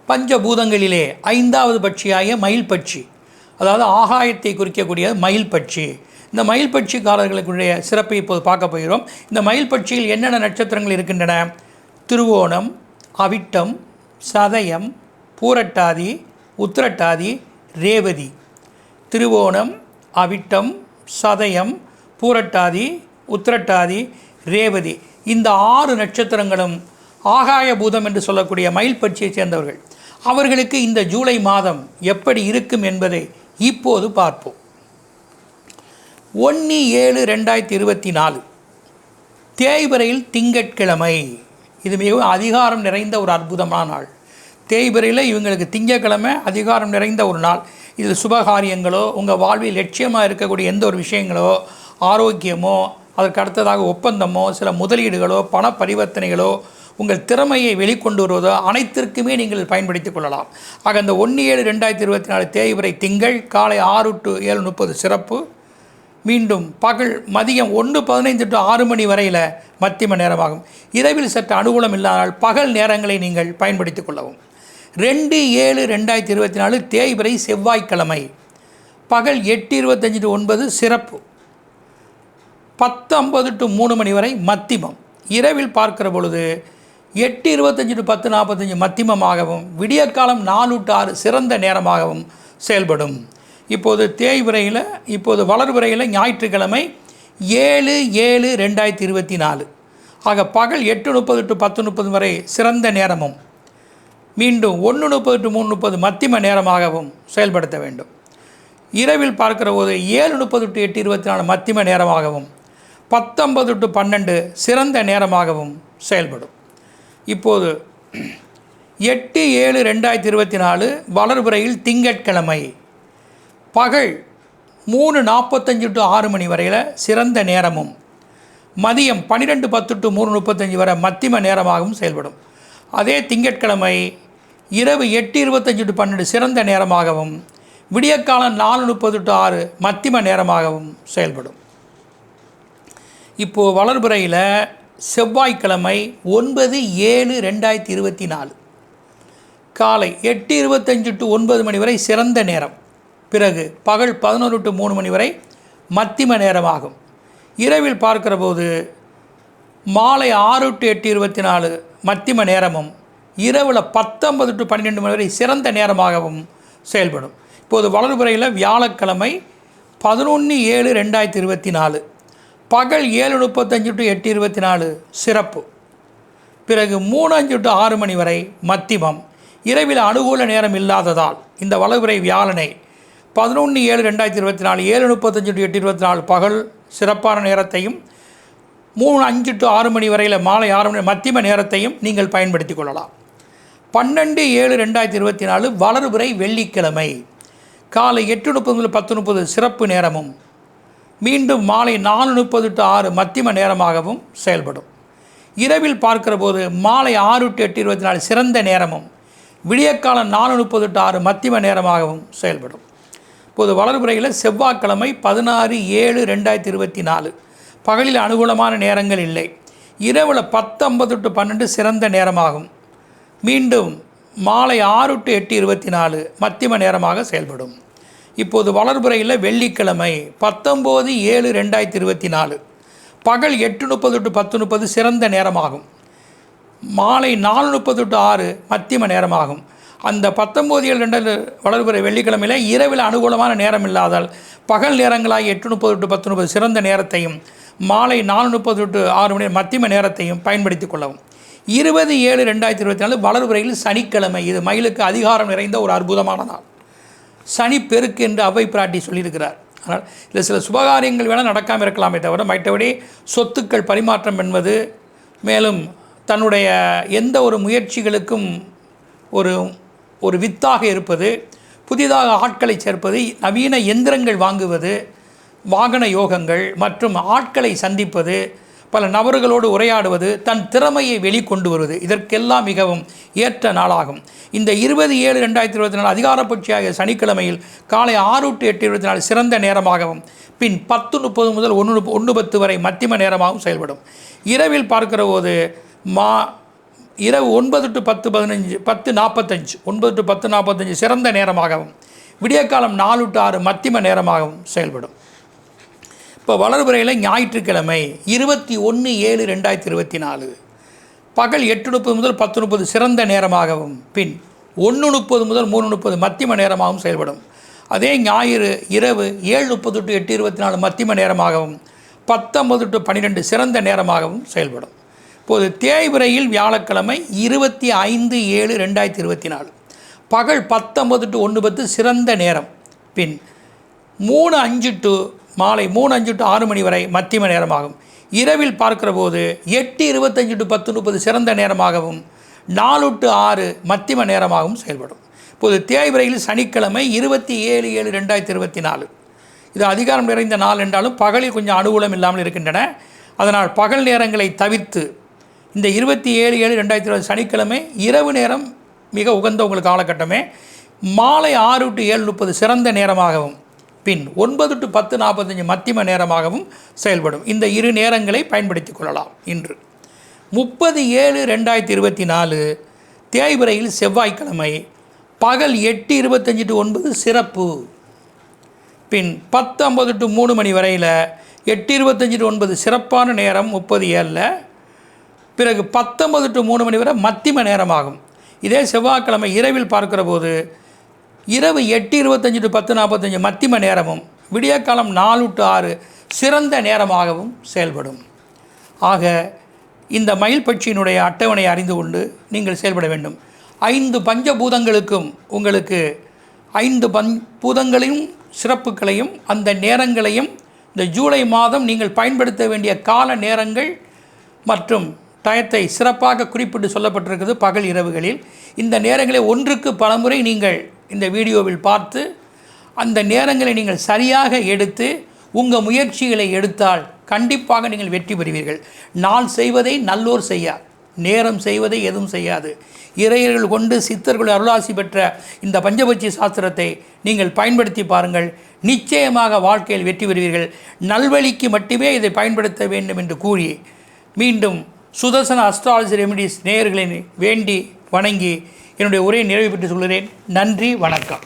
பஞ்சபூதங்களிலே ஐந்தாவது பட்சியாகிய மயில் பட்சி, அதாவது ஆகாயத்தை குறிக்கக்கூடிய மயில் பட்சி. இந்த மயில் பட்சிக்காரர்களுடைய சிறப்பை இப்போது பார்க்க போகிறோம். இந்த மயில் பட்சியில் என்னென்ன நட்சத்திரங்கள் இருக்கின்றன? திருவோணம், அவிட்டம், சதயம், பூரட்டாதி, உத்திரட்டாதி, ரேவதி. திருவோணம், அவிட்டம், சதயம், பூரட்டாதி, உத்திரட்டாதி, ரேவதி. இந்த 6 நட்சத்திரங்களும் ஆகாய பூதம் என்று சொல்லக்கூடிய மயில் பட்சியைச் சேர்ந்தவர்கள். அவர்களுக்கு இந்த ஜூலை மாதம் எப்படி இருக்கும் என்பதை இப்போது பார்ப்போம். 1/7/2024 தேய்பிறையில் திங்கட்கிழமை. இது மிகவும் அதிகாரம் நிறைந்த ஒரு அற்புதமான நாள். தேய்பிறையில் இவங்களுக்கு திங்கட்கிழமை அதிகாரம் நிறைந்த ஒரு நாள். இதில் சுபகாரியங்களோ, உங்கள் வாழ்வில் லட்சியமாக இருக்கக்கூடிய எந்த ஒரு விஷயங்களோ, ஆரோக்கியமோ, அதற்கு அடுத்ததாக ஒப்பந்தமோ, சில முதலீடுகளோ, பண பரிவர்த்தனைகளோ, உங்கள் திறமையை வெளிக்கொண்டு வருவதோ அனைத்திற்குமே நீங்கள் பயன்படுத்திக் கொள்ளலாம். ஆக இந்த 1/7/2024 தேய்பிறை திங்கள் காலை 6 to 7:30 சிறப்பு. மீண்டும் பகல் மதியம் 1:15 to 6 மணி வரையில் மத்தியம நேரமாகும். இரவில் சற்று அனுகூலம் இல்லாதனால் பகல் நேரங்களை நீங்கள் பயன்படுத்திக் கொள்ளவும். 2/7/2024 தேய்பிறை செவ்வாய்க்கிழமை பகல் 8:25 to 9 சிறப்பு. 10:50 to 3 மணி வரை மத்திமம். இரவில் பார்க்கிற பொழுது 8:25 to 10:45 மத்திமமாகவும், விடியற்காலம் 4 to 6 சிறந்த நேரமாகவும் செயல்படும். இப்போது தேய்பிறையில், இப்போது வளர்பிறையில் ஞாயிற்றுக்கிழமை 7/7/2024 ஆக பகல் 8:30 to 10:30 வரை சிறந்த நேரமும், மீண்டும் 1:30 to 3:30 மத்திம நேரமாகவும் செயல்படுத்த வேண்டும். இரவில் பார்க்கிற போது 7:30 to 8:24 மத்திம நேரமாகவும், 10:50 to 12 சிறந்த நேரமாகவும் செயல்படும். இப்போது 8/7/2024 வளர்பிறையில் திங்கட்கிழமை பகல் 3:45 to 6 மணி வரையில் சிறந்த நேரமும், மதியம் 12:10 to 3:35 வரை மத்திம நேரமாகவும் செயல்படும். அதே திங்கட்கிழமை இரவு 8:25 to 12 சிறந்த நேரமாகவும், விடியற்காலம் 4:30 to 6 மத்திம நேரமாகவும் செயல்படும். இப்போது வளர்பிறையில் செவ்வாய்க்கிழமை 9/7/2024 காலை 8:25 to 9 மணி வரை சிறந்த நேரம். பிறகு பகல் 11 to 3 மணி வரை மத்திம நேரமாகும். இரவில் பார்க்கிற போது மாலை 6 to 8:24 மத்திம நேரமும், இரவில் 10:50 to 12 மணி வரை சிறந்த நேரமாகவும் செயல்படும். இப்போது வளர்பிறையில் வியாழக்கிழமை 11/7/2024 பகல் 7:35 to 8:24 சிறப்பு. பிறகு 3:05 to 6 மணி வரை மத்திமம். இரவில் அனுகூல நேரம் இல்லாததால் இந்த வளர்பிறை வியாழனை 11/7/2024 7:35 to 8:24 பகல் சிறப்பான நேரத்தையும், 3:05 to 6 மணி வரையில் மாலை 6 மணி மத்திம நேரத்தையும் நீங்கள் பயன்படுத்தி கொள்ளலாம். 12/7/2024 வளர்பிறை வெள்ளிக்கிழமை காலை 8:30 to 10:30 சிறப்பு நேரமும், மீண்டும் மாலை 4:30 to 6 மத்திம நேரமாகவும் செயல்படும். இரவில் பார்க்கிற போது மாலை 6 to 8:24 சிறந்த நேரமும், விடியற்காலம் 4:30 to 6 மத்திம நேரமாகவும் செயல்படும். இப்போது வளர்பிறையில் செவ்வாய்க்கிழமை 16/7/2024 பகலில் அனுகூலமான நேரங்கள் இல்லை. இரவில் 10:50 to 12 சிறந்த நேரமாகும். மீண்டும் மாலை 6 to 8:24 மத்திம நேரமாக செயல்படும். இப்போது வளர்பிறையில் வெள்ளிக்கிழமை 19/7/2024 பகல் 8:30 to 10:30 சிறந்த நேரமாகும். மாலை 4:30 to 6 மத்திம நேரமாகும். அந்த 19/7/2024 வளர்பிறை வெள்ளிக்கிழமையில் இரவில் அனுகூலமான நேரம் இல்லாதால் பகல் நேரங்களாக 8:30 to 10:30 சிறந்த நேரத்தையும், மாலை 4:30 to 6 மணி மத்திம நேரத்தையும் பயன்படுத்தி கொள்ளவும். 20/7/2024 வளர்பிறையில் சனிக்கிழமை. இது மயிலுக்கு அதிகாரம் நிறைந்த ஒரு அற்புதமான நாள். சனி பெருக்கு என்று அவை பிராட்டி சொல்லியிருக்கிறார். ஆனால் இதில் சில சுபகாரியங்கள் வேணால் நடக்காமல் இருக்கலாமே தவிர மற்றபடி சொத்துக்கள் பரிமாற்றம் என்பது, மேலும் தன்னுடைய எந்த ஒரு முயற்சிகளுக்கும் ஒரு வித்தாக இருப்பது, புதிதாக ஆட்களை சேர்ப்பது, நவீன எந்திரங்கள் வாங்குவது, வாகன யோகங்கள் மற்றும் ஆட்களை சந்திப்பது, பல நபர்களோடு உரையாடுவது, தன் திறமையை வெளிக்கொண்டு வருவது, இதற்கெல்லாம் மிகவும் ஏற்ற நாளாகும். இந்த 20/7/2024 அதிகாரப்பட்சியாக சனிக்கிழமையில் காலை 6 to 8:24 சிறந்த நேரமாகவும், பின் 10:30 முதல் 1:10 வரை மத்திம நேரமாகவும் செயல்படும். இரவில் பார்க்கிற போது இரவு 9 to 10:15 10:45 9 to 10:45 சிறந்த நேரமாகவும் விடியற்காலம் 4 to 6 மத்தியம நேரமாகவும் செயல்படும். இப்போ வளர்பிறையில் ஞாயிற்றுக்கிழமை 21/7/2024 பகல் 8:30 முதல் 10:30 சிறந்த நேரமாகவும் பின் 1:30 முதல் 3:30 மத்தியம நேரமாகவும் செயல்படும். அதே ஞாயிறு இரவு 7:30 to 8:24 மத்தியம நேரமாகவும் 19 to 12 சிறந்த நேரமாகவும் செயல்படும். இப்போது தேய்பிறையில் வியாழக்கிழமை 25/7/2024 பகல் 19 to 1:10 சிறந்த நேரம் பின் 3:05 to மாலை 3:05 to 6 மணி வரை மத்தியம நேரமாகும். இரவில் பார்க்கிற போது 8:25 to 10:30 சிறந்த நேரமாகவும் 4 to 6 மத்தியம நேரமாகவும் செயல்படும். இப்போது தேய்பிறையில் சனிக்கிழமை 27/7/2024 இது அதிகாரம் நிறைந்த நாள் என்றாலும் பகலில் கொஞ்சம் அனுகூலம் இல்லாமல் இருக்கின்றன. அதனால் பகல் நேரங்களை தவிர்த்து இந்த 27/7/2024 சனிக்கிழமை இரவு நேரம் மிக உகந்த உங்களுக்கு காலகட்டமே. மாலை 6 to 7:30 சிறந்த நேரமாகவும் பின் 9 to 10:45 மத்தியம நேரமாகவும் செயல்படும். இந்த இரு நேரங்களை பயன்படுத்தி கொள்ளலாம். இன்று 30/7/2024 தேய்பிறையில் செவ்வாய்க்கிழமை பகல் 8:25 to 9 சிறப்பு பின் 10:50 to 3 மணி வரையில் 8:25 to 9 சிறப்பான நேரம் 30/7 பிறகு 19 to 3 மணி வரை மத்தியம நேரமாகும். இதே செவ்வாய்க்கிழமை இரவில் பார்க்கிற போது இரவு 8:25 to 10:45 மத்தியம நேரமும் விடியற்காலம் 4 to 6 சிறந்த நேரமாகவும் செயல்படும். ஆக இந்த மயில் பட்சியினுடைய அட்டவணையை அறிந்து கொண்டு நீங்கள் செயல்பட வேண்டும். 5 பஞ்சபூதங்களுக்கும் உங்களுக்கு 5 பூதங்களையும் சிறப்புகளையும் அந்த நேரங்களையும் இந்த ஜூலை மாதம் நீங்கள் பயன்படுத்த வேண்டிய கால நேரங்கள் மற்றும் டயத்தை சிறப்பாக குறிப்பிட்டு சொல்லப்பட்டிருக்கிறது பகல் இரவுகளில். இந்த நேரங்களை ஒன்றுக்கு பலமுறை நீங்கள் இந்த வீடியோவில் பார்த்து அந்த நேரங்களை நீங்கள் சரியாக எடுத்து உங்கள் முயற்சிகளை எடுத்தால் கண்டிப்பாக நீங்கள் வெற்றி பெறுவீர்கள். நாள் செய்வதை நல்லோர் செய்யார், நேரம் செய்வதை எதுவும் செய்யாது. இறையர்கள் கொண்டு சித்தர்கள் அருளாசி பெற்ற இந்த பஞ்சபட்சி சாஸ்திரத்தை நீங்கள் பயன்படுத்தி பாருங்கள். நிச்சயமாக வாழ்க்கையில் வெற்றி பெறுவீர்கள். நல்வழிக்கு மட்டுமே இதை பயன்படுத்த வேண்டும் என்று கூறி மீண்டும் சுதர்சன அஸ்ட்ராலஜி ரெமிடிஸ் நேயர்களை வேண்டி வணங்கி என்னுடைய உரையை நிறைவு பெற்று சொல்கிறேன். நன்றி, வணக்கம்.